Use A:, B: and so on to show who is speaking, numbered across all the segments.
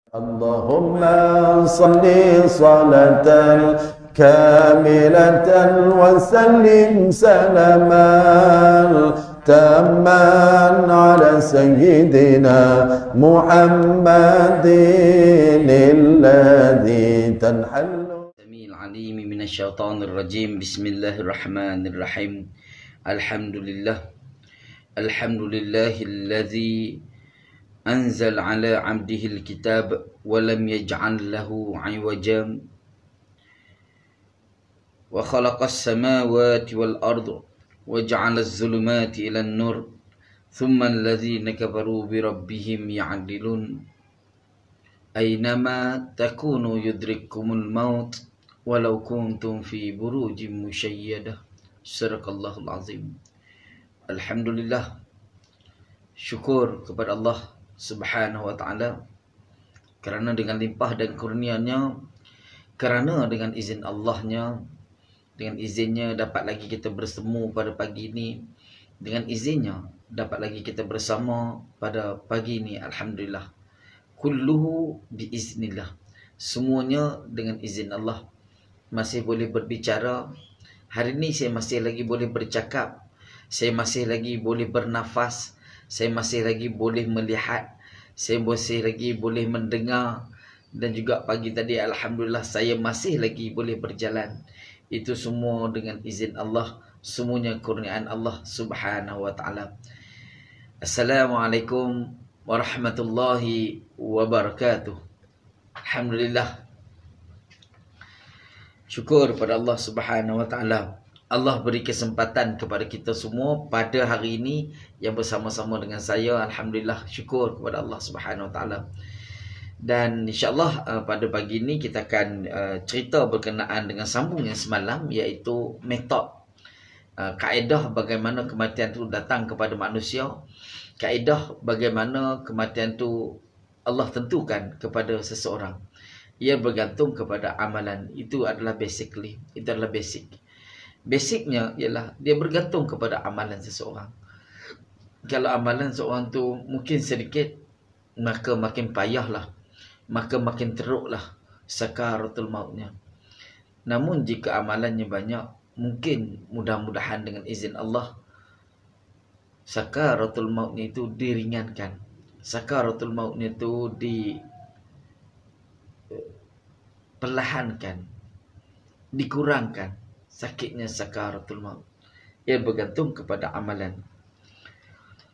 A: اللهم صل صلاة كاملة وسلم سلاما تاما على سيدنا محمد الذي تنحل
B: السميع العليم من الشيطان الرجيم. بسم الله الرحمن الرحيم. الحمد لله الذي أنزل على عبده الكتاب ولم يجعل له عوجا وخلق السماوات والأرض وجعل الظلمات إلى النور ثم الذين كفروا بربهم يعدلون أينما تكونوا يدرككم الموت ولو كنتم في بروج مشيدة. صدق الله العظيم. Alhamdulillah, syukur kepada Allah Subhanahu wa ta'ala kerana dengan limpah dan kurnianya, kerana dengan izin Allahnya, dengan izinnya dapat lagi kita bersemu pada pagi ini, dengan izinnya dapat lagi kita bersama pada pagi ini. Alhamdulillah, kulluhu biiznillah, semuanya dengan izin Allah. Masih boleh berbicara hari ini, saya masih lagi boleh bercakap, saya masih lagi boleh bernafas, saya masih lagi boleh melihat, saya masih lagi boleh mendengar, dan juga pagi tadi alhamdulillah saya masih lagi boleh berjalan. Itu semua dengan izin Allah, semuanya kurniaan Allah Subhanahu wa ta'ala. Assalamualaikum warahmatullahi wabarakatuh. Alhamdulillah, syukur pada Allah Subhanahu wa ta'ala. Allah beri kesempatan kepada kita semua pada hari ini yang bersama-sama dengan saya. Alhamdulillah, syukur kepada Allah Subhanahu wa ta'ala. Dan insya-Allah pada pagi ini kita akan cerita berkenaan dengan sambung yang semalam, iaitu metod, kaedah bagaimana kematian itu datang kepada manusia, kaedah bagaimana kematian itu Allah tentukan kepada seseorang. Ia bergantung kepada amalan. Itu adalah basically, itu adalah basic. Basicnya ialah dia bergantung kepada amalan seseorang. Kalau amalan seorang tu mungkin sedikit, maka makin payahlah, maka makin teruklah sakaratul mautnya. Namun jika amalannya banyak, mungkin mudah-mudahan dengan izin Allah sakaratul mautnya itu diringankan, sakaratul mautnya itu diperlahankan, dikurangkan sakitnya sakaratul maut. Ia bergantung kepada amalan.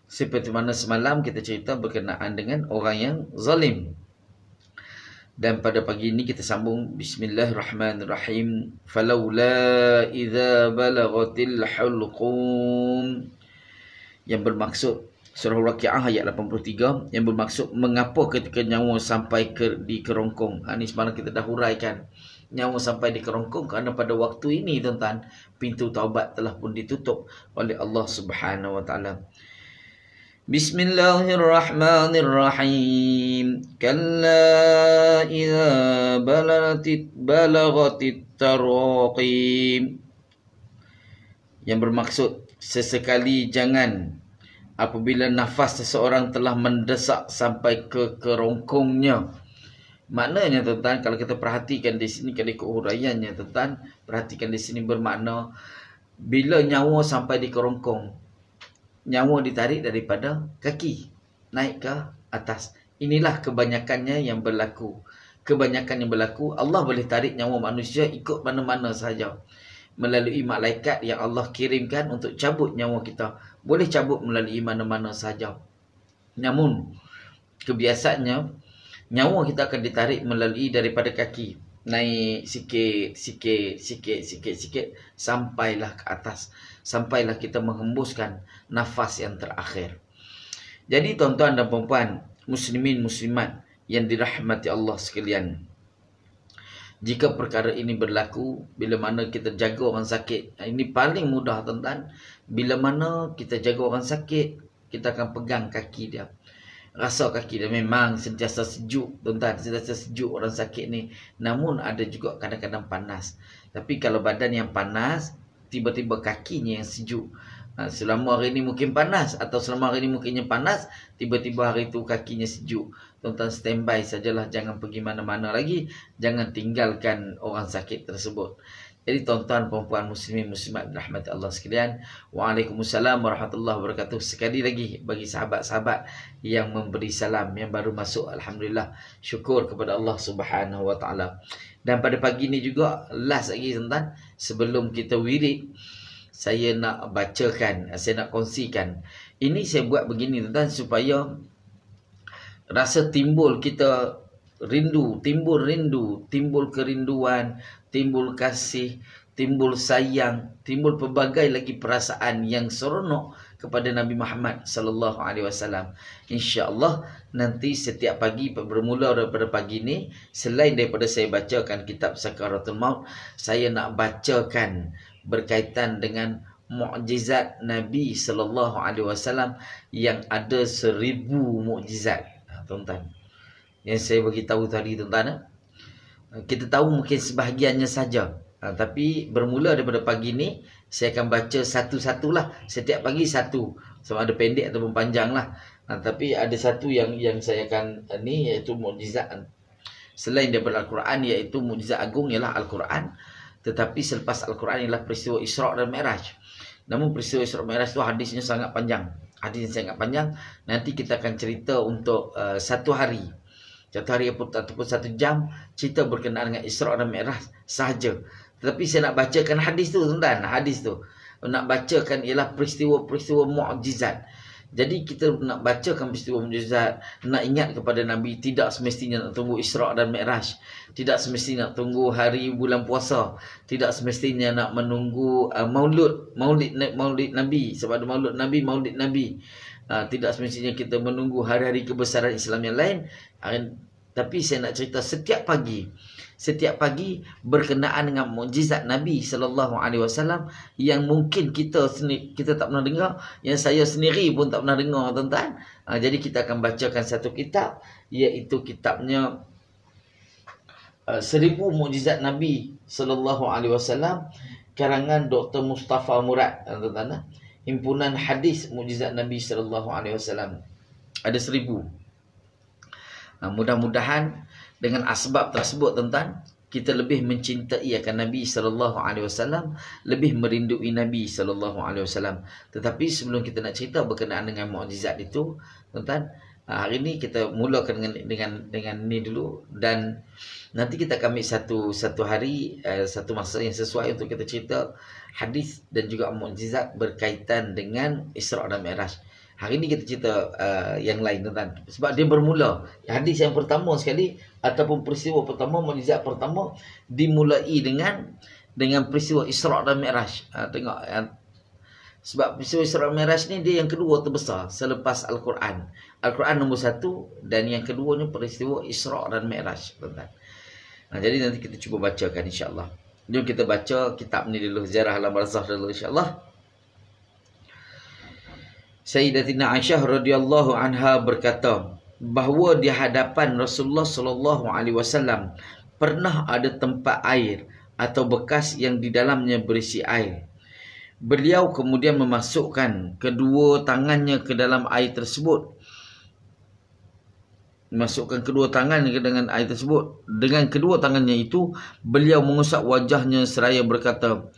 B: Seperti mana semalam kita cerita berkenaan dengan orang yang zalim. Dan pada pagi ini kita sambung. Bismillahirrahmanirrahim. Falaula idza balaghatil hulqum, yang bermaksud surah Waqiah ayat 83, yang bermaksud mengapa ketika nyawa sampai di kerongkong. Ini semalam kita dah huraikan. Nyawa sampai di kerongkong kerana pada waktu ini tuan-tuan, pintu taubat telah pun ditutup oleh Allah Subhanahu wa ta'ala. Bismillahirrahmanirrahim. Kalla idza balagatit taraqi, yang bermaksud sesekali jangan apabila nafas seseorang telah mendesak sampai ke kerongkongnya. Maknanya tuan-tuan, kalau kita perhatikan di sini, kalau ikut huraiannya tuan-tuan, perhatikan di sini bermakna bila nyawa sampai di kerongkong, nyawa ditarik daripada kaki naik ke atas. Inilah kebanyakannya yang berlaku. Kebanyakan yang berlaku, Allah boleh tarik nyawa manusia ikut mana-mana sahaja melalui malaikat yang Allah kirimkan untuk cabut nyawa kita. Boleh cabut melalui mana-mana sahaja. Namun kebiasaannya nyawa kita akan ditarik melalui daripada kaki, naik sikit sampailah ke atas, sampailah kita menghembuskan nafas yang terakhir. Jadi tuan-tuan dan puan-puan, muslimin muslimat yang dirahmati Allah sekalian, jika perkara ini berlaku, bila mana kita jaga orang sakit, ini paling mudah tuan-tuan. Bila mana kita jaga orang sakit, kita akan pegang kaki dia, rasa kaki dia. Memang sentiasa sejuk tuan-tuan, sentiasa sejuk orang sakit ni. Namun ada juga kadang-kadang panas. Tapi kalau badan yang panas, tiba-tiba kakinya yang sejuk. Selama hari ini mungkin panas, atau selama hari ini mungkinnya panas, tiba-tiba hari itu kakinya sejuk. tuan-tuan standby sajalah, jangan pergi mana-mana lagi, jangan tinggalkan orang sakit tersebut. Jadi tuan-tuan, puan-puan, muslimin, muslimat dirahmati Allah sekalian, Waalaikumsalam warahmatullahi wabarakatuh. Sekali lagi bagi sahabat-sahabat yang memberi salam, yang baru masuk, alhamdulillah, syukur kepada Allah Subhanahu wa taala. Dan pada pagi ni juga, last lagi tuan-tuan, sebelum kita wirid, saya nak bacakan, saya nak kongsikan. Ini saya buat begini tuan-tuan, supaya rasa timbul kita rindu, timbul kerinduan, timbul kasih, timbul sayang, timbul pelbagai lagi perasaan yang seronok kepada Nabi Muhammad sallallahu alaihi wasallam. Insya-Allah nanti setiap pagi, bermula daripada pagi ni, selain daripada saya bacakan kitab Sakaratul Maut, saya nak bacakan berkaitan dengan mukjizat Nabi sallallahu alaihi wasallam yang ada 1000 mukjizat. Tuan-tuan, yang saya bagi tahu tadi tuan-tuan, kita tahu mungkin sebahagiannya saja, tapi bermula daripada pagi ni saya akan baca satu-satulah, setiap pagi satu, sama ada pendek ataupun panjang lah. Tapi ada satu yang saya akan ni, iaitu mukjizat selain daripada Al-Quran, iaitu mukjizat agung ialah Al-Quran. Tetapi selepas Al-Quran ialah peristiwa Isra' dan Mi'raj. Namun peristiwa Isra' dan Mi'raj tu hadisnya sangat panjang. Nanti kita akan cerita untuk satu hari ataupun 1 jam, cerita berkenaan dengan Isra' dan Mi'raj sahaja. Tetapi saya nak bacakan hadis tu tuan-tuan. Hadis tu nak bacakan ialah peristiwa-peristiwa mukjizat. Jadi kita nak bacakan peristiwa mukjizat, nak ingat kepada Nabi. Tidak semestinya nak tunggu Isra' dan Mi'raj, tidak semestinya nak tunggu hari bulan puasa, tidak semestinya nak menunggu maulid Nabi, sebab ada maulid Nabi. Tidak semestinya kita menunggu hari-hari kebesaran Islam yang lain. Tapi saya nak cerita setiap pagi berkenaan dengan mukjizat Nabi sallallahu alaihi wasallam yang mungkin kita tak pernah dengar, yang saya sendiri pun tak pernah dengar tuan-tuan. Jadi kita akan bacakan satu kitab, iaitu kitabnya 1000 mukjizat Nabi sallallahu alaihi wasallam, karangan Dr. Mustafa Murad tuan-tuan. Himpunan hadis mukjizat Nabi sallallahu alaihi wasallam. Ada 1000. Mudah-mudahan dengan asbab tersebut tuan-tuan, kita lebih mencintai akan Nabi sallallahu alaihi wasallam, lebih merindui Nabi sallallahu alaihi wasallam. Tetapi sebelum kita nak cerita berkenaan dengan mukjizat itu, tuan-tuan, hari ini kita mulakan dengan ni dulu, dan nanti kita akan ambil satu hari, satu masa yang sesuai untuk kita cerita hadis dan juga mukjizat berkaitan dengan Isra' dan Mi'raj. Hari ini kita cerita yang lain tuan-tuan, sebab dia bermula. Hadis yang pertama sekali ataupun peristiwa pertama, mukjizat pertama, dimulai dengan peristiwa Isra' dan Mi'raj. Tengok, sebab peristiwa Isra' dan Mi'raj ni dia yang kedua terbesar selepas Al-Quran. Al-Quran nombor 1, dan yang keduanya peristiwa Isra' dan Mi'raj tuan-tuan. Jadi nanti kita cuba bacakan insya-Allah. Jom kita baca kitab ni dulu, Ziarah Alam Barzakh dulu insya-Allah. Sayyidatina Aisyah radhiyallahu anha berkata bahawa di hadapan Rasulullah sallallahu alaihi wasallam pernah ada tempat air atau bekas yang di dalamnya berisi air. Beliau kemudian memasukkan kedua tangannya ke dalam air tersebut. Dengan air tersebut. Dengan kedua tangannya itu, beliau mengusap wajahnya seraya berkata,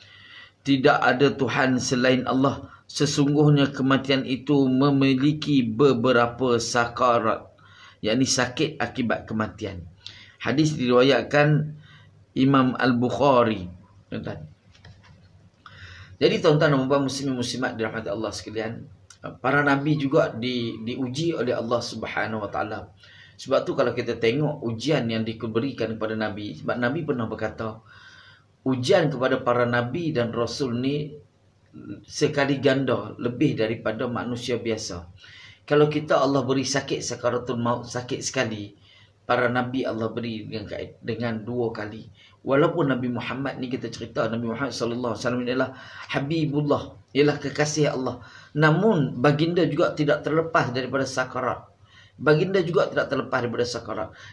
B: "Tidak ada Tuhan selain Allah. Sesungguhnya kematian itu memiliki beberapa sakarat, yakni sakit akibat kematian." Hadis diriwayatkan Imam Al-Bukhari. Jadi tuan-tuan dan puan-puan, muslimin muslimat dirahmati Allah sekalian, para nabi juga diuji oleh Allah Subhanahu wa taala. Sebab tu kalau kita tengok ujian yang diberikan kepada Nabi, sebab Nabi pernah berkata, ujian kepada para Nabi dan Rasul ni sekali ganda lebih daripada manusia biasa. Kalau kita Allah beri sakit sakaratul maut, sakit sekali, para Nabi Allah beri dengan 2 kali. Walaupun Nabi Muhammad ni kita cerita, Nabi Muhammad sallallahu alaihi wasallam adalah Habibullah, ialah kekasih Allah. Namun baginda juga tidak terlepas daripada sakarat.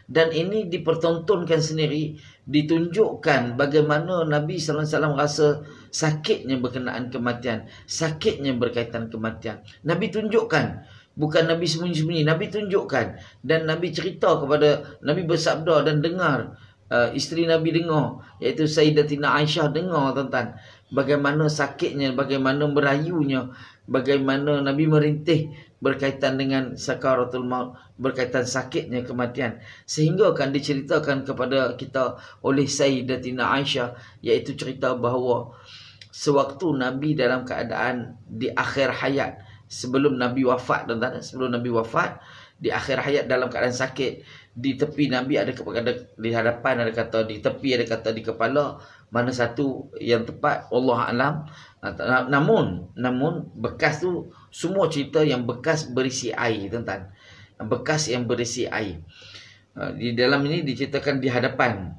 B: Dan ini dipertontonkan sendiri, ditunjukkan bagaimana Nabi sallallahu alaihi wasallam rasa sakitnya berkenaan kematian, sakitnya berkaitan kematian. Nabi tunjukkan Bukan Nabi sembunyi-sembunyi. Nabi tunjukkan. Dan Nabi cerita kepada, Nabi bersabda dan dengar. Isteri Nabi dengar. Iaitu Sayyidatina Aisyah dengar tuan-tuan. Bagaimana sakitnya, bagaimana merayunya. Bagaimana Nabi merintih berkaitan dengan sakaratul maut. Berkaitan sakitnya kematian. Sehingga akan diceritakan kepada kita oleh Sayyidatina Aisyah. Iaitu cerita bahawa sewaktu Nabi dalam keadaan di akhir hayat, sebelum Nabi wafat, tuan-tuan, sebelum Nabi wafat, di akhir hayat dalam keadaan sakit, di tepi Nabi ada di hadapan ada kata di tepi, ada kata di kepala, mana satu yang tepat Allah alam. Namun bekas tu semua cerita yang bekas berisi air, tuan-tuan. Bekas yang berisi air. Di dalam ini diceritakan di hadapan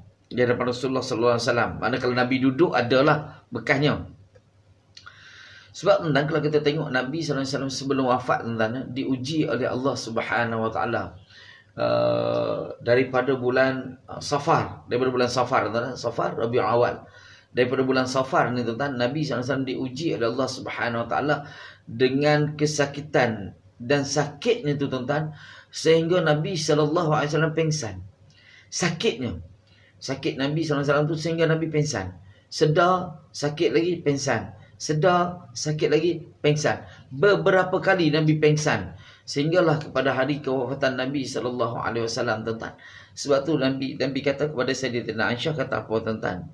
B: Rasulullah sallallahu alaihi wasallam. Mana kalau Nabi duduk adalah bekasnya. Sebab tuan-tuan, kalau kita tengok Nabi SAW sebelum wafat, tuan-tuan, diuji oleh Allah Subhanahu Wa Taala daripada bulan Safar, tuan-tuan, Safar Rabiul Awal. Daripada bulan Safar ni, tuan-tuan, Nabi SAW diuji oleh Allah Subhanahu Wa Taala dengan kesakitan dan sakitnya tu, tuan-tuan, sehingga Nabi SAW pengsan. Sakit Nabi SAW tu sehingga Nabi pengsan. Sedar, sakit lagi, pengsan. Sedar, sakit lagi, pengsan. Beberapa kali Nabi pengsan. Sehinggalah kepada hari kewafatan Nabi SAW, tuan-tuan. Sebab tu Nabi kata kepada Sayyidatina Aisyah, kata apa, tuan-tuan?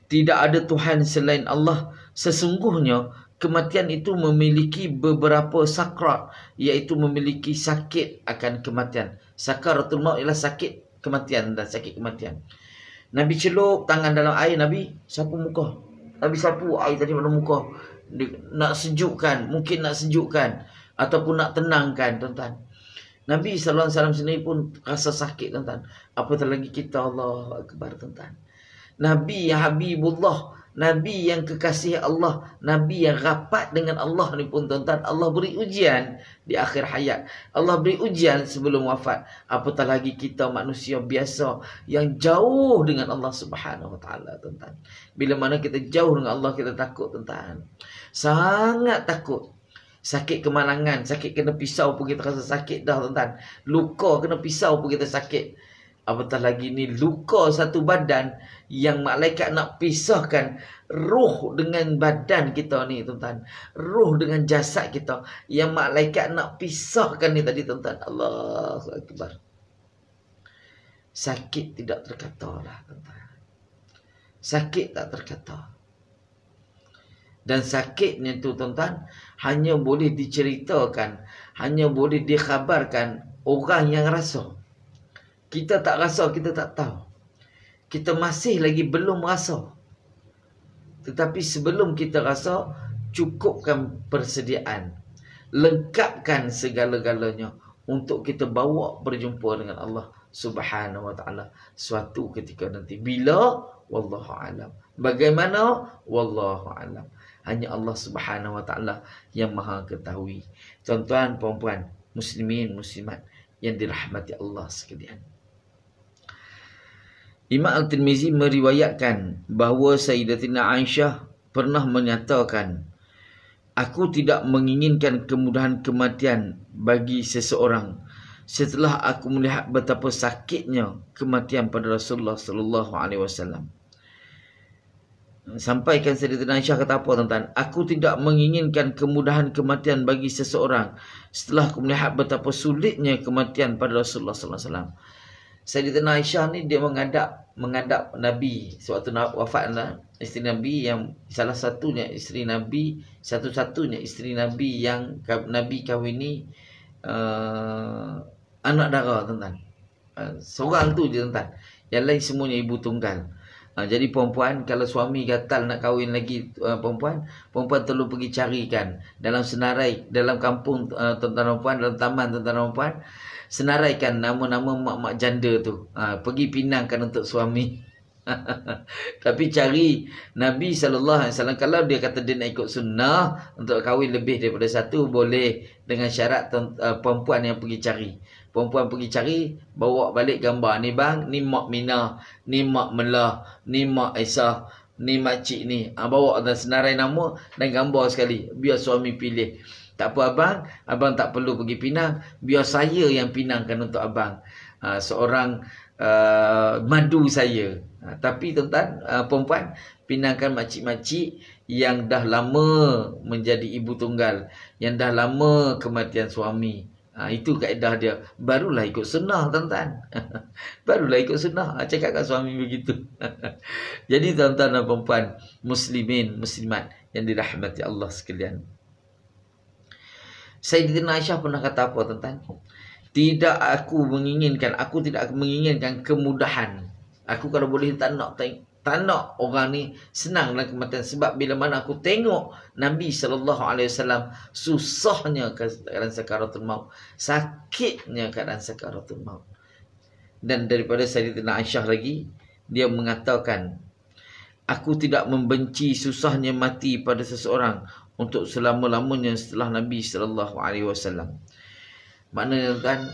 B: Tidak ada Tuhan selain Allah. Sesungguhnya kematian itu memiliki beberapa sakrat, iaitu memiliki sakit akan kematian. Sakaratul maut ialah sakit kematian dan sakit kematian. Nabi celup tangan dalam air, Nabi sapu muka. Nabi sapu air tadi pada muka. Nak sejukkan, mungkin nak sejukkan ataupun nak tenangkan, tuan-tuan. Nabi SAW sendiri pun rasa sakit, tuan-tuan. Apatah lagi kita, Allah Akbar, tuan-tuan. Nabi yang Habibullah, Nabi yang kekasih Allah, Nabi yang rapat dengan Allah ni pun, tuan-tuan, Allah beri ujian di akhir hayat. Allah beri ujian sebelum wafat. Apatah lagi kita manusia biasa yang jauh dengan Allah Subhanahu Wa Taala, tuan-tuan. Bila mana kita jauh dengan Allah, kita takut, tuan-tuan. Sangat takut. Sakit kemalangan, sakit kena pisau pun kita rasa sakit dah, tuan-tuan. Luka kena pisau pun kita sakit. Apatah lagi ni luka satu badan yang malaikat nak pisahkan roh dengan badan kita ni, tuan-tuan. Roh dengan jasad kita yang malaikat nak pisahkan ni tadi, tuan-tuan. Allahu Akbar. Sakit tidak terkata lah, tuan-tuan. Sakit tak terkata. Dan sakitnya tu, tuan-tuan, hanya boleh diceritakan, hanya boleh dikhabarkan orang yang rasa. Kita tak rasa, kita tak tahu. Kita masih lagi belum rasa. Tetapi sebelum kita rasa, cukupkan persediaan. Lengkapkan segala-galanya untuk kita bawa berjumpa dengan Allah Subhanahu Wa Taala suatu ketika nanti. Bila? Wallahu alam. Bagaimana? Wallahu alam. Hanya Allah Subhanahu Wa Taala yang Maha ketahui. Tuan-tuan, puan-puan, muslimin, muslimat yang dirahmati Allah sekalian. Imam Al-Tirmizi meriwayatkan bahawa Sayyidatina Aisyah pernah menyatakan, aku tidak menginginkan kemudahan kematian bagi seseorang setelah aku melihat betapa sakitnya kematian pada Rasulullah sallallahu alaihi wasallam. Sampaikan Sayyidatina Aisyah kata apa, tuan-tuan? Aku tidak menginginkan kemudahan kematian bagi seseorang setelah aku melihat betapa sulitnya kematian pada Rasulullah sallallahu alaihi wasallam. Sayyidatina Aisyah ni dia menghadap Nabi sewaktu wafat, isteri Nabi yang salah satunya isteri Nabi, satu-satunya isteri Nabi yang Nabi kahwini anak dara, tuan-tuan. Seorang tu je, tuan-tuan. Yang lain semuanya ibu tunggal. Jadi perempuan, kalau suami gatal nak kahwin lagi perempuan perlu pergi carikan dalam senarai, dalam kampung tuan-tuan perempuan, dalam taman tuan-tuan perempuan, senaraikan nama-nama mak-mak janda tu. Pergi pinangkan untuk suami. Tapi cari Nabi SAW, kalau dia kata dia nak ikut sunnah untuk kahwin lebih daripada satu, boleh, dengan syarat perempuan yang pergi cari. Perempuan pergi cari, bawa balik gambar. Ni bang, ni mak Mina, ni mak Melah, ni mak Aisyah, ni mak cik ni. Bawa dan senarai nama dan gambar sekali, biar suami pilih. Tak apa abang tak perlu pergi pinang, biar saya yang pinangkan untuk abang. Seorang madu saya. Tapi tuan-tuan, perempuan pinangkan makcik-makcik yang dah lama menjadi ibu tunggal, yang dah lama kematian suami. Itu kaedah dia. Barulah ikut sunnah, tuan-tuan. Barulah ikut sunnah. Cakap kat suami begitu. Jadi tuan-tuan dan perempuan, muslimin, muslimat yang dirahmati Allah sekalian. Sayyidina Aisyah pernah kata apa, tuan-tuan? Aku tidak menginginkan kemudahan. Aku kalau boleh tak nak orang ni senang dalam kematian. Sebab bila mana aku tengok Nabi SAW susahnya keadaan sakaratul maut, sakitnya keadaan sakaratul maut. Dan daripada Sayyidina Aisyah lagi, dia mengatakan, aku tidak membenci susahnya mati pada seseorang untuk selama-lamanya setelah Nabi SAW. Maknanya tuan,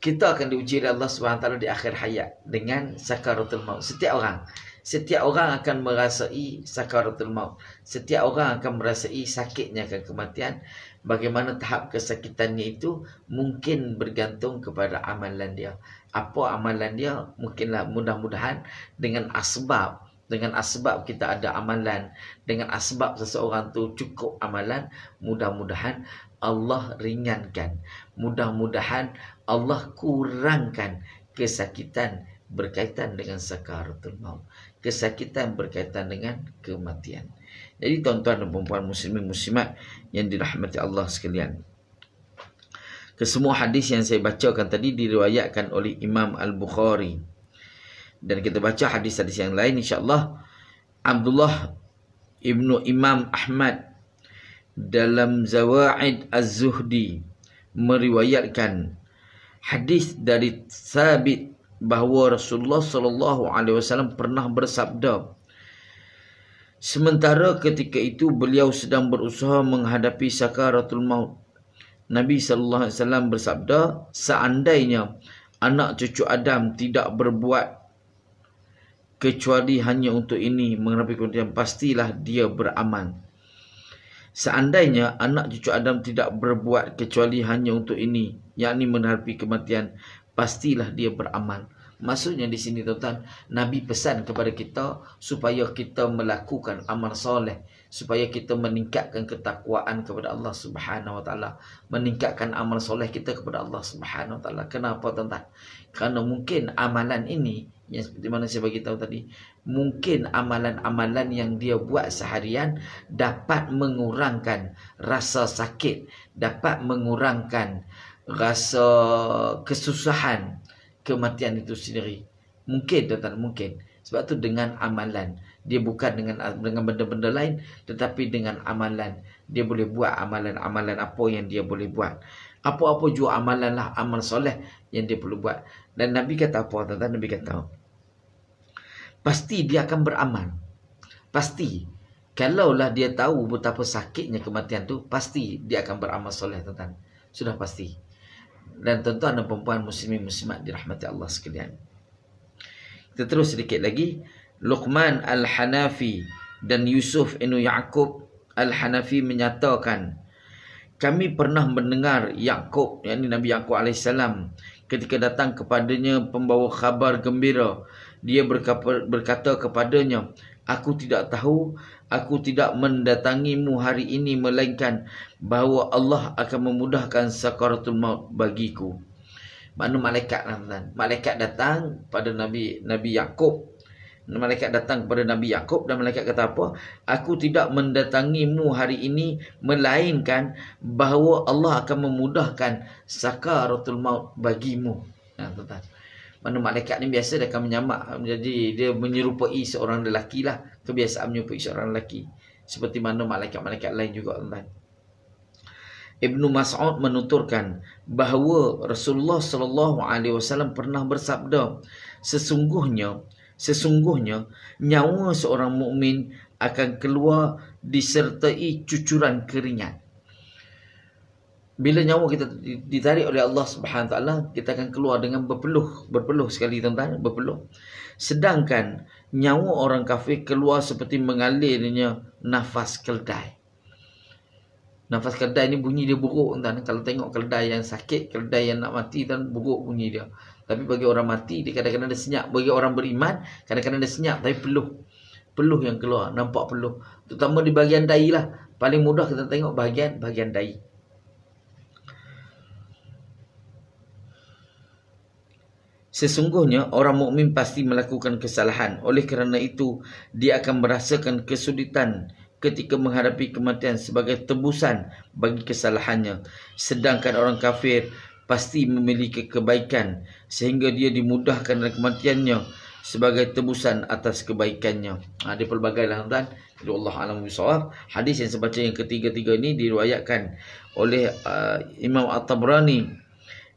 B: kita akan diuji oleh Allah SWT di akhir hayat dengan sakaratul maut. Setiap orang akan merasai sakaratul maut. Setiap orang akan merasai sakitnya akan kematian. Bagaimana tahap kesakitannya itu mungkin bergantung kepada amalan dia. Apa amalan dia? Mungkinlah mudah-mudahan dengan asbab kita ada amalan, dengan asbab seseorang tu cukup amalan, mudah-mudahan Allah ringankan, mudah-mudahan Allah kurangkan kesakitan berkaitan dengan sakaratul maut, kesakitan berkaitan dengan kematian. Jadi tuan-tuan dan puan-puan muslimin muslimat yang dirahmati Allah sekalian, kesemua hadis yang saya bacakan tadi diriwayatkan oleh Imam Al-Bukhari. Dan kita baca hadis-hadis yang lain insya-Allah. Abdullah ibnu Imam Ahmad dalam Zawaid Az-Zuhdi meriwayatkan hadis dari Thabit bahawa Rasulullah SAW pernah bersabda, sementara ketika itu beliau sedang berusaha menghadapi sakaratul maut, Nabi SAW bersabda, seandainya anak cucu Adam tidak berbuat kecuali hanya untuk ini menghadapi kematian, pastilah dia beramal. Seandainya anak cucu Adam tidak berbuat kecuali hanya untuk ini, yakni menghadapi kematian, pastilah dia beramal. Maksudnya di sini tuan-tuan, Nabi pesan kepada kita supaya kita melakukan amal soleh, supaya kita meningkatkan ketakwaan kepada Allah Subhanahu Wa Taala, meningkatkan amal soleh kita kepada Allah Subhanahu Wa Taala. Kenapa tuan-tuan? Kerana mungkin amalan ini, yang seperti mana saya bagi tahu tadi, mungkin amalan-amalan yang dia buat seharian dapat mengurangkan rasa sakit, dapat mengurangkan rasa kesusahan kematian itu sendiri. Mungkin tuan-tuan, mungkin. Sebab tu dengan amalan, dia bukan dengan benda-benda lain, tetapi dengan amalan. Dia boleh buat amalan-amalan apa yang dia boleh buat. Apa-apa jua amalan lah, amal soleh yang dia perlu buat. Dan Nabi kata apa tuan-tuan? Nabi kata, pasti dia akan beramal. Pasti. Kalaulah dia tahu betapa sakitnya kematian tu, pasti dia akan beramal soleh tuan-tuan. Sudah pasti. Dan tuan-tuan dan perempuan muslimin muslimat dirahmati Allah sekalian. Kita terus sedikit lagi. Luqman Al-Hanafi dan Yusuf ibn Ya'qub Al-Hanafi menyatakan, kami pernah mendengar Ya'qub, yakni Nabi Ya'qub AS, ketika datang kepadanya pembawa khabar gembira, dia berkata kepadanya, aku tidak tahu, aku tidak mendatangimu hari ini melainkan bahawa Allah akan memudahkan sakaratul maut bagiku. Makna malaikat, malaikat datang pada Nabi Ya'qub. Malaikat datang kepada Nabi Ya'qub dan malaikat kata apa? Aku tidak mendatangimu hari ini melainkan bahawa Allah akan memudahkan sakaratul maut bagimu. Tuan-tuan. Mana malaikat ni biasa dia akan menyamak, jadi dia menyerupai seorang lelaki lah, kebiasaan menyerupai seorang lelaki, seperti mana malaikat-malaikat lain juga tuan-tuan. Ibnu Mas'ud menuturkan bahawa Rasulullah SAW pernah bersabda, sesungguhnya nyawa seorang mukmin akan keluar disertai cucuran keringat. Bila nyawa kita ditarik oleh Allah Subhanahu Wa Taala, kita akan keluar dengan berpeluh sekali tuan-tuan, berpeluh. Sedangkan nyawa orang kafir keluar seperti mengalirnya nafas keldai. Nafas keledai ni bunyi dia buruk tuan. Kalau tengok keledai yang sakit, keledai yang nak mati dan buruk bunyi dia. Tapi bagi orang mati dia kadang-kadang dia senyap. Bagi orang beriman kadang-kadang dia senyap tapi peluh yang keluar, nampak peluh. Terutama di bahagian dahi lah. Paling mudah kita tengok bahagian dahi. Sesungguhnya orang mukmin pasti melakukan kesalahan. Oleh kerana itu, dia akan merasakan kesulitan ketika menghadapi kematian sebagai tebusan bagi kesalahannya. Sedangkan orang kafir pasti memiliki kebaikan sehingga dia dimudahkan dalam kematiannya sebagai tebusan atas kebaikannya. Dia pelbagailah tuan. Jadi Allah a'lam bishawab. Hadis yang saya baca yang ketiga-tiga ini diriwayatkan oleh Imam At-Tabrani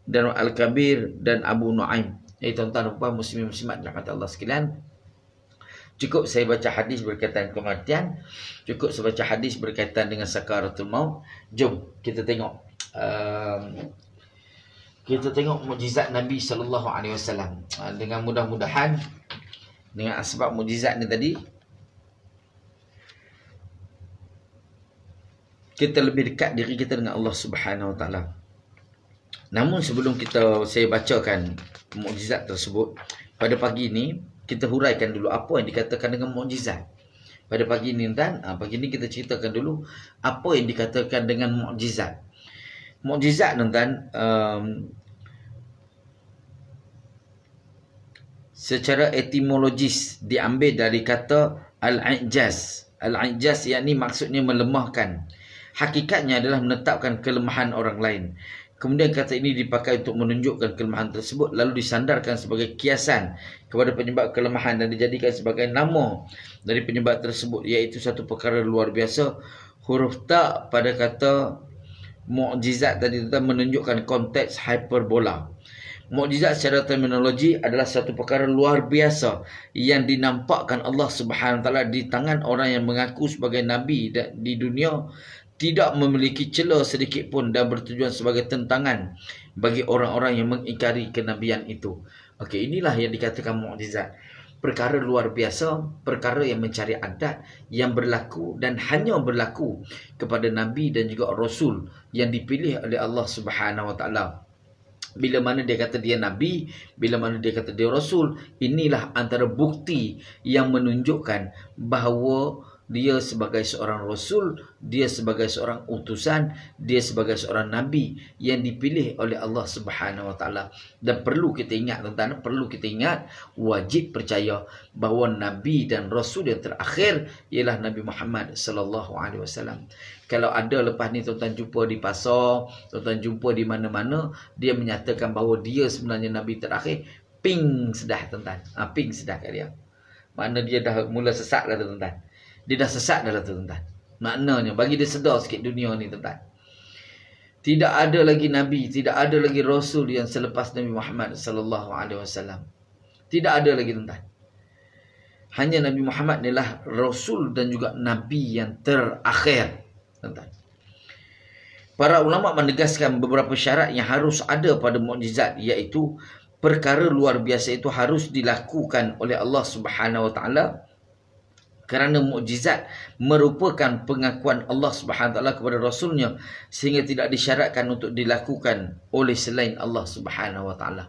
B: dan Al-Kabir dan Abu Nuaim. Tuan-tuan dan puan muslimin muslimat rahmat Allah sekalian, cukup saya baca hadis berkaitan kematian, cukup saya baca hadis berkaitan dengan sakaratul maut. Jom kita tengok mukjizat Nabi sallallahu alaihi wasallam. Dengan mudah-mudahan dengan asbab mukjizat ni tadi kita lebih dekat diri kita dengan Allah Subhanahu wa taala. Namun sebelum saya bacakan mukjizat tersebut, pada pagi ini kita huraikan dulu apa yang dikatakan dengan mukjizat. Pada pagi ini pagi ini kita ceritakan dulu apa yang dikatakan dengan mukjizat. Mukjizat secara etimologis diambil dari kata al-i'jaz. Al-i'jaz yakni maksudnya melemahkan. Hakikatnya adalah menetapkan kelemahan orang lain. Kemudian kata ini dipakai untuk menunjukkan kelemahan tersebut lalu disandarkan sebagai kiasan kepada penyebab kelemahan dan dijadikan sebagai nama dari penyebab tersebut, iaitu satu perkara luar biasa. Huruf ta pada kata mukjizat tadi menunjukkan konteks hyperbola. Mukjizat secara terminologi adalah satu perkara luar biasa yang dinampakkan Allah Subhanahu wa taala di tangan orang yang mengaku sebagai nabi di dunia, tidak memiliki celah sedikit pun dan bertujuan sebagai tentangan bagi orang-orang yang mengingkari kenabian itu. Okey, inilah yang dikatakan mukjizat. Perkara luar biasa, perkara yang mencari adat, yang berlaku dan hanya berlaku kepada nabi dan juga rasul yang dipilih oleh Allah Subhanahu wa taala. Bila mana dia kata dia nabi, bila mana dia kata dia rasul, inilah antara bukti yang menunjukkan bahawa dia sebagai seorang rasul, dia sebagai seorang utusan, dia sebagai seorang nabi yang dipilih oleh Allah Subhanahu wa taala. Dan perlu kita ingat tuan-tuan, perlu kita ingat, wajib percaya bahawa nabi dan rasul yang terakhir ialah Nabi Muhammad sallallahu alaihi wasallam. Kalau ada lepas ni tuan-tuan jumpa di pasar, tuan-tuan jumpa di mana-mana, dia menyatakan bahawa dia sebenarnya nabi terakhir, ping sedah tuan-tuan. Ping sedah kat dia. Makna dia dah mula sesat dah tuan-tuan. Dia dah sesat dah tuan-tuan. Maknanya bagi dia sedar sikit dunia ni tuan-tuan. Tidak ada lagi nabi, tidak ada lagi rasul yang selepas Nabi Muhammad sallallahu alaihi wasallam. Tidak ada lagi tuan-tuan. Hanya Nabi Muhammad inilah rasul dan juga nabi yang terakhir tuan-tuan. Para ulama menegaskan beberapa syarat yang harus ada pada mukjizat, iaitu perkara luar biasa itu harus dilakukan oleh Allah Subhanahu wa taala, kerana mukjizat merupakan pengakuan Allah Subhanahu wa taala kepada rasulnya, sehingga tidak disyaratkan untuk dilakukan oleh selain Allah Subhanahu wa taala.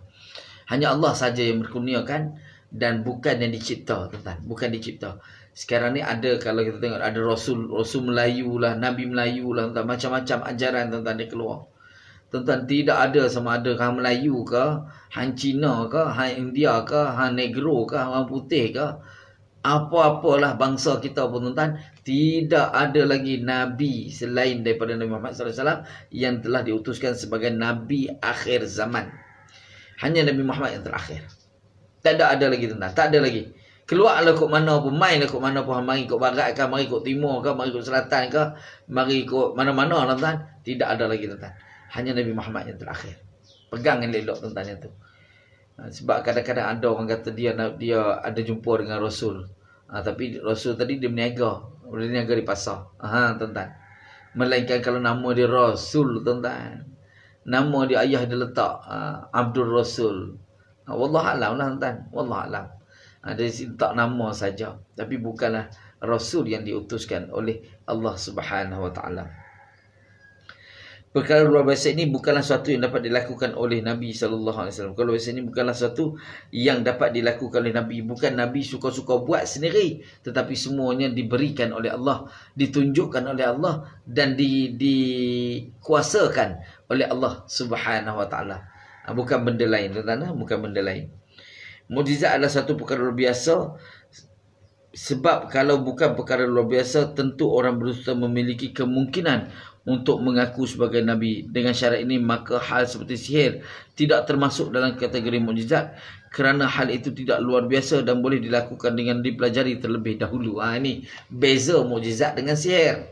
B: Hanya Allah saja yang berkurniakan dan bukan yang dicipta tuan-tuan, bukan dicipta. Sekarang ni ada, kalau kita tengok ada rasul Melayu lah, nabi Melayu lah tuan-tuan, macam-macam ajaran tuan-tuan dia keluar. Tuan-tuan, tidak ada sama ada hang Melayu ke, hang Cina ke, hang India ke, hang Negro ke, hang putih ke, apa-apalah bangsa kita pun tuan-tuan, tidak ada lagi nabi selain daripada Nabi Muhammad SAW yang telah diutuskan sebagai nabi akhir zaman. Hanya Nabi Muhammad yang terakhir. Tak ada lagi tuan-tuan, tak ada lagi. Keluarlah kok mana pun, mainlah kok mana pun, mari kok barat ke, mari kok timur ke, mari kok selatan ke, mari kok mana-mana tuan-tuan, tidak ada lagi tuan-tuan. Hanya Nabi Muhammad yang terakhir. Pegang yang elok tuan-tuan yang tu. Sebab kadang-kadang ada orang kata dia ada jumpa dengan Rasul. Tapi Rasul tadi dia berniaga di pasar. Tuan-tuan. Melainkan kalau nama dia Rasul tuan-tuan, nama dia ayah dia letak Abdul Rasul. Wallahualam lah tuan-tuan. Wallahualam. Dia letak nama saja, tapi bukanlah Rasul yang diutuskan oleh Allah Subhanahu wa taala. Perkara luar biasa ini bukanlah sesuatu yang dapat dilakukan oleh Nabi SAW. Kalau biasa ini bukanlah sesuatu yang dapat dilakukan oleh Nabi. Bukan Nabi suka-suka buat sendiri, tetapi semuanya diberikan oleh Allah, ditunjukkan oleh Allah, dan dikuasakan oleh Allah Subhanahu Wa Taala. Bukan benda lain, tuan-tuan, bukan benda lain. Mukjizat adalah satu perkara luar biasa. Sebab kalau bukan perkara luar biasa, tentu orang berdusta memiliki kemungkinan untuk mengaku sebagai Nabi. Dengan syarat ini, maka hal seperti sihir tidak termasuk dalam kategori mukjizat, kerana hal itu tidak luar biasa dan boleh dilakukan dengan dipelajari terlebih dahulu. Ini beza mukjizat dengan sihir.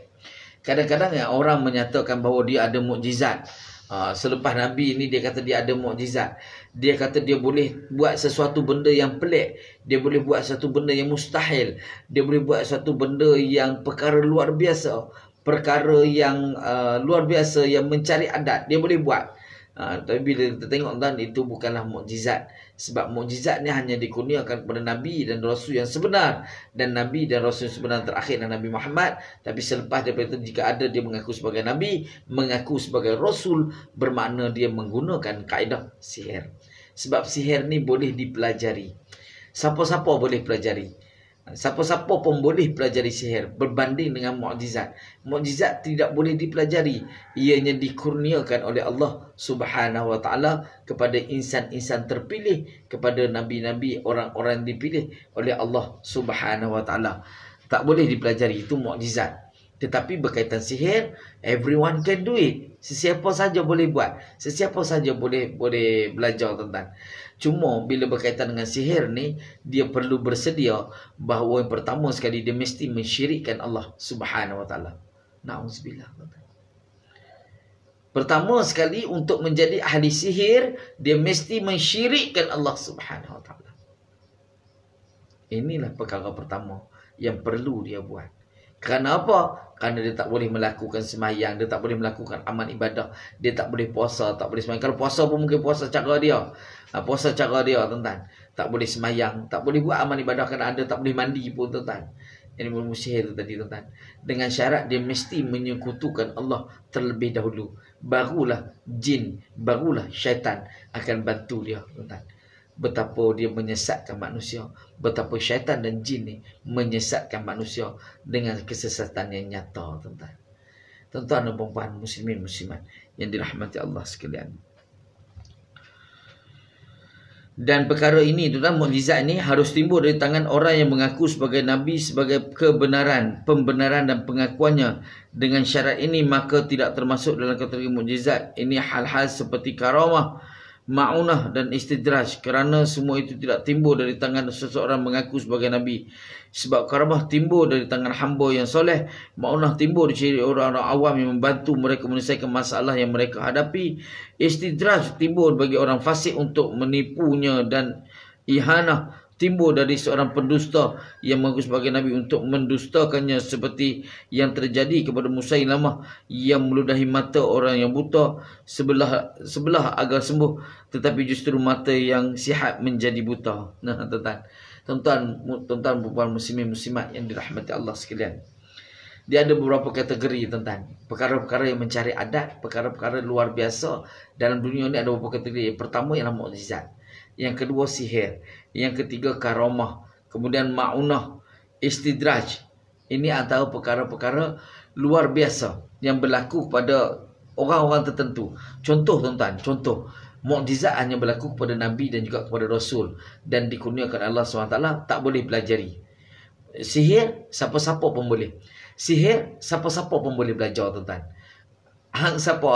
B: Kadang-kadang orang menyatakan bahawa dia ada mukjizat. Selepas Nabi ini dia kata dia ada mukjizat. Dia kata dia boleh buat sesuatu benda yang pelik. Dia boleh buat satu benda yang mustahil. Dia boleh buat satu benda yang perkara luar biasa. Perkara yang luar biasa, yang mencari adat, dia boleh buat. Tapi bila kita tengok, tuan, itu bukanlah mukjizat. Sebab mukjizat ni hanya dikurniakan kepada Nabi dan Rasul yang sebenar. Dan Nabi dan Rasul yang sebenar terakhir adalah Nabi Muhammad. Tapi selepas daripada itu, jika ada dia mengaku sebagai Nabi, mengaku sebagai Rasul, bermakna dia menggunakan kaedah sihir. Sebab sihir ni boleh dipelajari. Siapa-siapa boleh pelajari. Siapa-siapa pun boleh pelajari sihir, berbanding dengan mukjizat. Mukjizat tidak boleh dipelajari. Ianya dikurniakan oleh Allah Subhanahu Wa Taala kepada insan-insan terpilih, kepada nabi-nabi, orang-orang yang dipilih oleh Allah Subhanahu Wa Taala. Tak boleh dipelajari, itu mukjizat. Tetapi berkaitan sihir, everyone can do it. Sesiapa saja boleh buat. Sesiapa saja boleh belajar, tuan-tuan. Cuma bila berkaitan dengan sihir ni, dia perlu bersedia bahawa yang pertama sekali dia mesti mensyirikkan Allah Subhanahu Wa Taala. Na'udzubillah. Pertama sekali untuk menjadi ahli sihir, dia mesti mensyirikkan Allah Subhanahu Wa Taala. Inilah perkara pertama yang perlu dia buat. Kerana apa? Kerana dia tak boleh melakukan sembahyang, dia tak boleh melakukan amal ibadah, dia tak boleh puasa, tak boleh sembahyang. Kalau puasa pun mungkin puasa cara dia. Puasa cara dia, tuan-tuan. Tak boleh sembahyang, tak boleh buat amal ibadah kerana ada, tak boleh mandi pun, tuan-tuan. Yang ilmu sihir tu tadi, tuan-tuan. Dengan syarat dia mesti menyekutukan Allah terlebih dahulu. Barulah jin, barulah syaitan akan bantu dia, tuan-tuan. Betapa dia menyesatkan manusia, betapa syaitan dan jin ni menyesatkan manusia dengan kesesatan yang nyata, tuan-tuan. Tuan-tuan dan puan-puan, muslimin muslimat yang dirahmati Allah sekalian. Dan perkara ini, tuan-tuan, mukjizat ini harus timbul dari tangan orang yang mengaku sebagai Nabi, sebagai kebenaran, pembenaran dan pengakuannya. Dengan syarat ini, maka tidak termasuk dalam kategori mukjizat. Ini hal-hal seperti karamah, ma'unah dan istidraj, kerana semua itu tidak timbul dari tangan seseorang mengaku sebagai Nabi. Sebab karamah timbul dari tangan hamba yang soleh, ma'unah timbul dari orang-orang awam yang membantu mereka menyelesaikan masalah yang mereka hadapi, istidraj timbul bagi orang fasik untuk menipunya, dan ihanah timbul dari seorang pendusta yang mengaku sebagai Nabi untuk mendustakannya, seperti yang terjadi kepada Musailamah yang meludahi mata orang yang buta sebelah agar sembuh, tetapi justru mata yang sihat menjadi buta. Nah, tuan-tuan, puan muslimin muslimat yang dirahmati Allah sekalian. Dia ada beberapa kategori, tuan-tuan. Perkara-perkara yang mencari adat, perkara-perkara luar biasa dalam dunia ni ada beberapa kategori. Yang pertama ialah mukjizat. Yang kedua sihir. Yang ketiga karamah. Kemudian ma'unah, istidraj. Ini antara perkara-perkara luar biasa yang berlaku pada orang-orang tertentu. Contoh, tuan-tuan, contoh. Mukjizat hanya berlaku kepada Nabi dan juga kepada Rasul. Dan dikurniakan Allah SWT, tak boleh pelajari. Sihir, siapa-siapa pun boleh. Sihir, siapa-siapa pun boleh belajar, tuan-tuan. Hang siapa?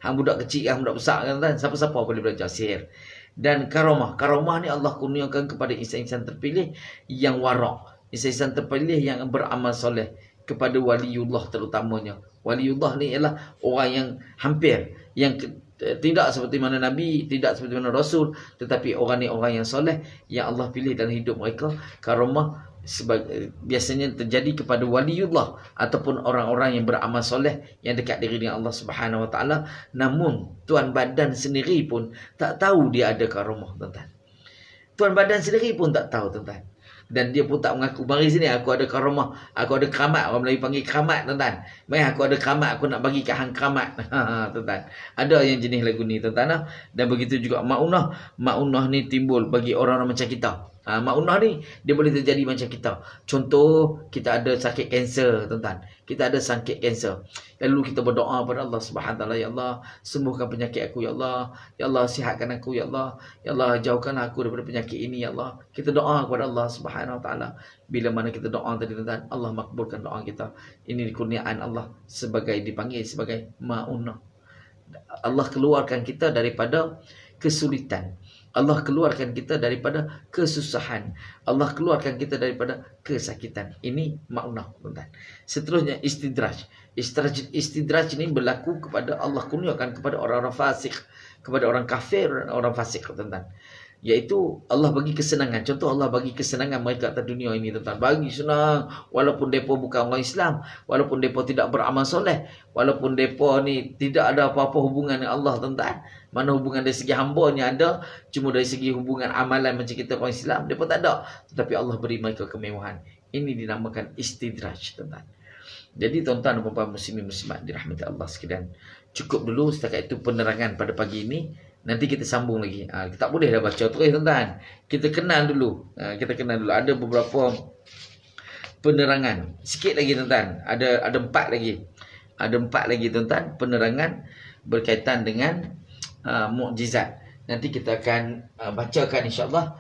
B: Hang budak kecil, hang budak besar, tuan-tuan. Siapa-siapa boleh belajar sihir. Dan karamah. Karamah ni Allah kurniakan kepada insan-insan terpilih yang warak. Insan-insan terpilih yang beramal soleh. Kepada waliullah terutamanya. Waliullah ni ialah orang yang hampir. Yang tidak seperti mana Nabi, tidak seperti mana Rasul. Tetapi orang ni orang yang soleh. Yang Allah pilih dalam hidup mereka. Karamah biasanya terjadi kepada waliullah ataupun orang-orang yang beramal soleh yang dekat diri dengan Allah Subhanahu Wa Taala. Namun tuan badan sendiri pun tak tahu dia ada karamah, tuan-tuan. Tuan badan sendiri pun tak tahu, tuan-tuan. Dan dia pun tak mengaku. Mari sini, aku ada karamah, aku ada keramat. Orang Melayu panggil keramat, tuan-tuan. Mari aku ada keramat, aku nak bagi kat hang keramat. Tuan-tuan. Ada yang jenis lagu ni, tuan-tuan. Dan begitu juga maunah. Maunah ni timbul bagi orang-orang macam kita. Maunah ni, dia boleh terjadi macam kita. Contoh, kita ada sakit kanser, tuan-tuan. Kita ada sakit kanser. Lalu kita berdoa kepada Allah Subhanahu Taala, ya Allah, sembuhkan penyakit aku, ya Allah. Ya Allah, sihatkan aku, ya Allah. Ya Allah, jauhkanlah aku daripada penyakit ini, ya Allah. Kita doa kepada Allah Subhanahu Taala. Bila mana kita doa tadi, tuan-tuan, Allah makbulkan doa kita. Ini kurniaan Allah sebagai dipanggil sebagai maunah. Allah keluarkan kita daripada kesulitan. Allah keluarkan kita daripada kesusahan. Allah keluarkan kita daripada kesakitan. Ini maunah, tuan-tuan. Seterusnya istidraj. Istidraj ini berlaku kepada Allah kurniakan kepada orang-orang fasik, kepada orang kafir, orang fasik, tuan-tuan. Iaitu Allah bagi kesenangan. Contoh, Allah bagi kesenangan mereka atas dunia ini, tuan-tuan. Bagi senang walaupun mereka bukan orang Islam, walaupun mereka tidak beramal soleh, walaupun mereka ni tidak ada apa-apa hubungan dengan Allah, tuan-tuan. Mana hubungan dari segi hambanya ada, cuma dari segi hubungan amalan macam kita orang Islam, mereka tak ada. Tetapi Allah beri mereka kemewahan. Ini dinamakan istidraj, tuan-tuan. Jadi tuan-tuan dan puan-puan muslimin muslimat dirahmati Allah sekalian, cukup dulu setakat itu penerangan pada pagi ini. Nanti kita sambung lagi. Kita tak boleh dah baca terus, tuan-tuan. Kita kenal dulu. Ada beberapa penerangan. Sikit lagi, tuan-tuan. Ada 4 lagi. Ada 4 lagi, tuan-tuan, penerangan berkaitan dengan mukjizat. Nanti kita akan bacakan insya-Allah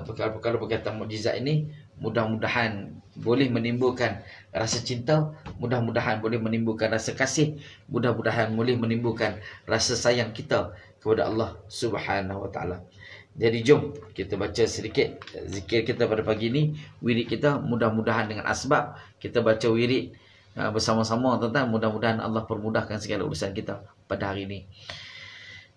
B: perkara-perkara berkaitan mukjizat ini. Mudah-mudahan boleh menimbulkan rasa cinta, mudah-mudahan boleh menimbulkan rasa kasih, mudah-mudahan boleh menimbulkan rasa sayang kita kepada Allah Subhanahu Wa Taala. Jadi jom kita baca sedikit zikir kita pada pagi ini, wirid kita. Mudah-mudahan dengan asbab kita baca wirid bersama-sama, tuan-tuan, mudah-mudahan Allah permudahkan segala urusan kita pada hari ini.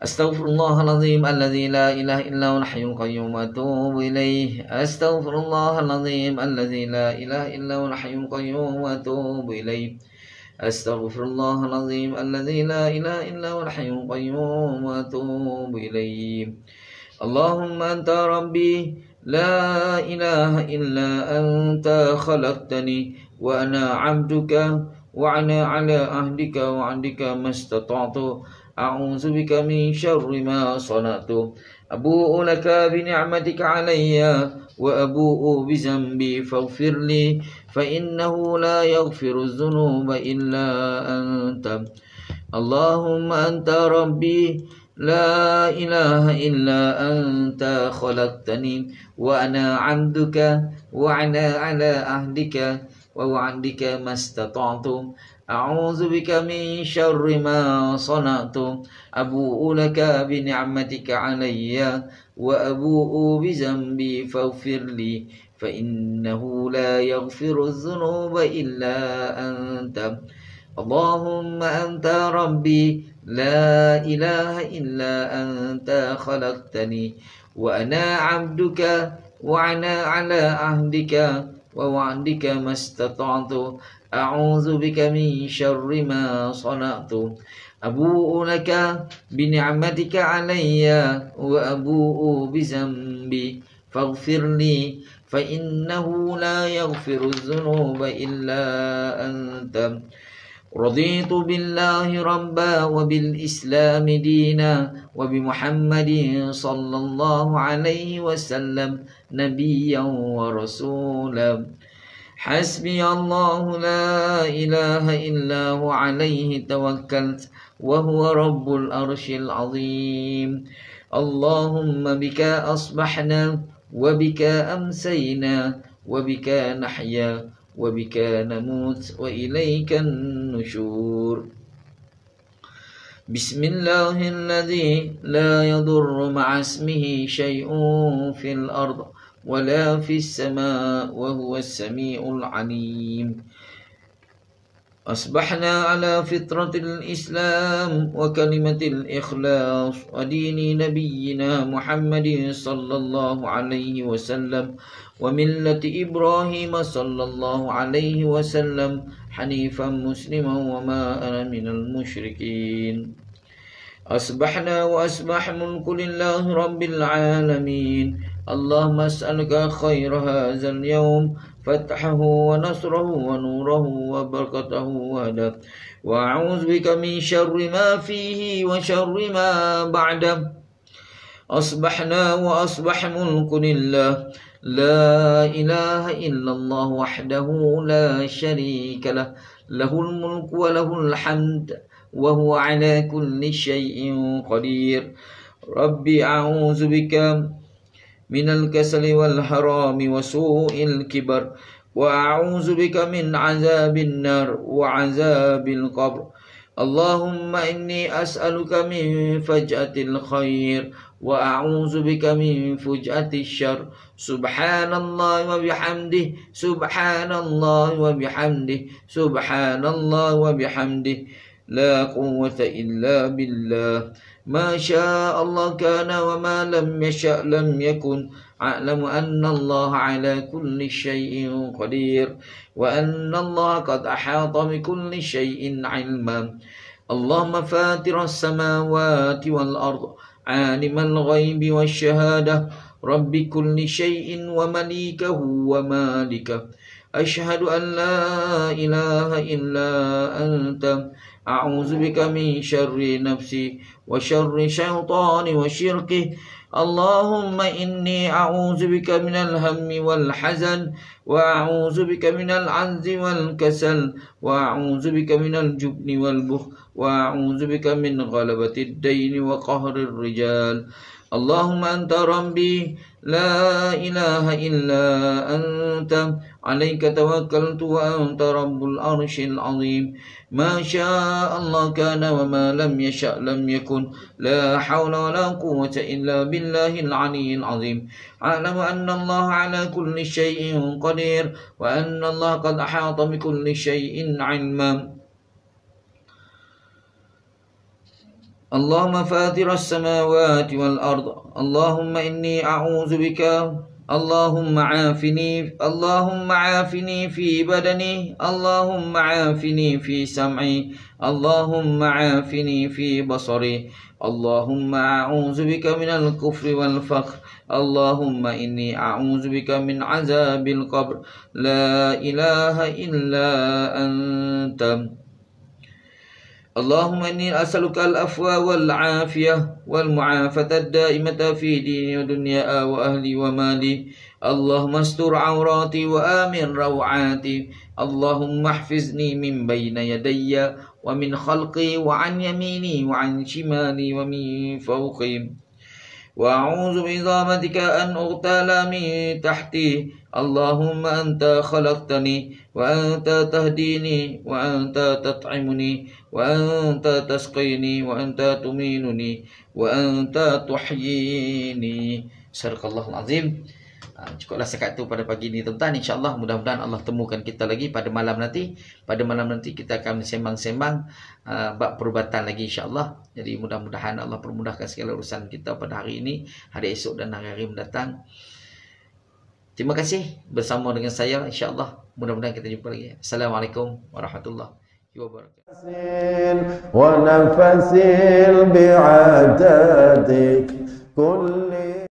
B: Astaghfirullahalazim alladzi la ilaha illa huwal hayyul qayyum wa atubu ilaih. Astaghfirullahalazim alladzi la ilaha illa huwal hayyul qayyum wa atubu ilaih. Astaghfirullahalazim alladzi la ilaha illa huwal hayyul qayyum wa atubu ilaih. Allahumma anta rabbi la ilaha illa anta khalaqtani wa ana 'abduka wa ana 'ala ahdika wa 'adika mastata'tu. A'udzu bika min syarri ma sana'tu. Abu'u laka bi ni'matika 'alayya wa abu'u bi zambi faghfir li fa innahu la yaghfiru dzunuba illa anta. Allahumma anta rabbi la ilaha illa anta khalaqtani wa ana 'abduka wa ana 'ala ahdika wa wa'dika mastata'tu. A'udzu bika min syarri ma sana'tu. Abu'u laka bi ni'matika 'alayya wa abu'u bi zambi faghfir li fa innahu la yaghfiru dzunuba illa anta. Allahumma anta rabbi la ilaha illa anta khalaqtani wa ana 'abduka wa ana 'ala ahdika wa wa'dika mastata'tu. A'udzu bika min syarri ma sana'tu. Abu'u laka bi ni'matika 'alayya wa abu'u bi zambi faghfir li fa innahu la yaghfiru dzunuba illa anta. Raditu billahi rabba wa bil islami dina wa bi Muhammadin sallallahu alaihi wasallam nabiyyan wa rasulan. Hasbi Allah la ilaha illa huwa alaihi tawakkalt wa huwa rabbul arshil azim. Allahumma bika asbahna wa bika amsayna wa bika nahya wa bika namut wa ilayka nusyur. Bismillahilladzi la yadurru ma'a ismihi syai'un fil ardh ولا في السماء وهو السميع العليم. أصبحنا على فطرة الإسلام وكلمة الإخلاص ودين نبينا محمد صلى الله عليه وسلم وملة إبراهيم صلى الله عليه وسلم حنيفا مسلما وما أنا من المشركين. أصبحنا وأصبح ملك لله رب العالمين اللهم أسألك خير هذا اليوم فتحه ونصره ونوره وبركته وهداه وأعوذ بك من شر ما فيه وشر ما بعده أصبحنا وأصبح ملك لله لا إله إلا الله وحده لا شريك له له الملك وله الحمد وهو على كل شيء قدير ربي أعوذ بك من الكسل والحرام وسوء الكبر وأعوذ بك من عذاب النار وعذاب القبر اللهم إني أسألك من فجأة الخير وأعوذ بك من فجأة الشر سبحان الله وبحمده سبحان الله وبحمده سبحان الله وبحمده لا قوة إلا بالله ما شاء الله كان وما لم يشأ لم يكن أعلم أن الله على كل شيء قدير وأن الله قد أحاط بكل شيء علما اللهم فاتر السماوات والأرض عالم الغيب والشهادة رب كل شيء ومليكه ومالكه أشهد أن لا إله إلا أنت أعوذ بك من شر نفسي وشر شيطان وشركه اللهم إني أعوذ بك من الهم والحزن وأعوذ بك من العجز والكسل وأعوذ بك من الجبن والبخل وأعوذ بك من غلبة الدين وقهر الرجال اللهم أنت ربي لا إله إلا أنت عليك توكلت وأنت رب العرش العظيم ما شاء الله كان وما لم يشأ لم يكن لا حول ولا قوة إلا بالله العلي العظيم أعلم أن الله على كل شيء قدير وأن الله قد أحاط بكل شيء علما اللهم فاطر السماوات والأرض اللهم إني أعوذ بك اللهم عافني في بدني اللهم عافني في سمعي اللهم عافني في بصري اللهم أعوذ بك من الكفر والفقر اللهم إني أعوذ بك من عذاب القبر لا إله إلا أنت اللهم إني أسألك العفو والعافية والمعافاة الدائمة في ديني ودنيا وأهلي ومالي اللهم استر عوراتي وآمن روعاتي اللهم احفظني من بين يدي ومن خلقي وعن يميني وعن شمالي ومن فوقي وأعوذ بعظمتك أن أغتال من تحتي اللهم أنت خلقتني وأنت تهديني وأنت تطعمني وأنت تسقيني وأنت تمينني وأنت تحييني صدق الله العظيم. Cukuplah sekat itu pada pagi ini tuan-tuan. InsyaAllah mudah-mudahan Allah temukan kita lagi pada malam nanti. Pada malam nanti kita akan sembang-sembang bab perubatan lagi insyaAllah. Jadi mudah-mudahan Allah permudahkan segala urusan kita pada hari ini, hari esok dan hari-hari mendatang. Terima kasih bersama dengan saya insyaAllah. Mudah-mudahan kita jumpa lagi. Assalamualaikum warahmatullahi wabarakatuh.
A: ونفس بعدد كل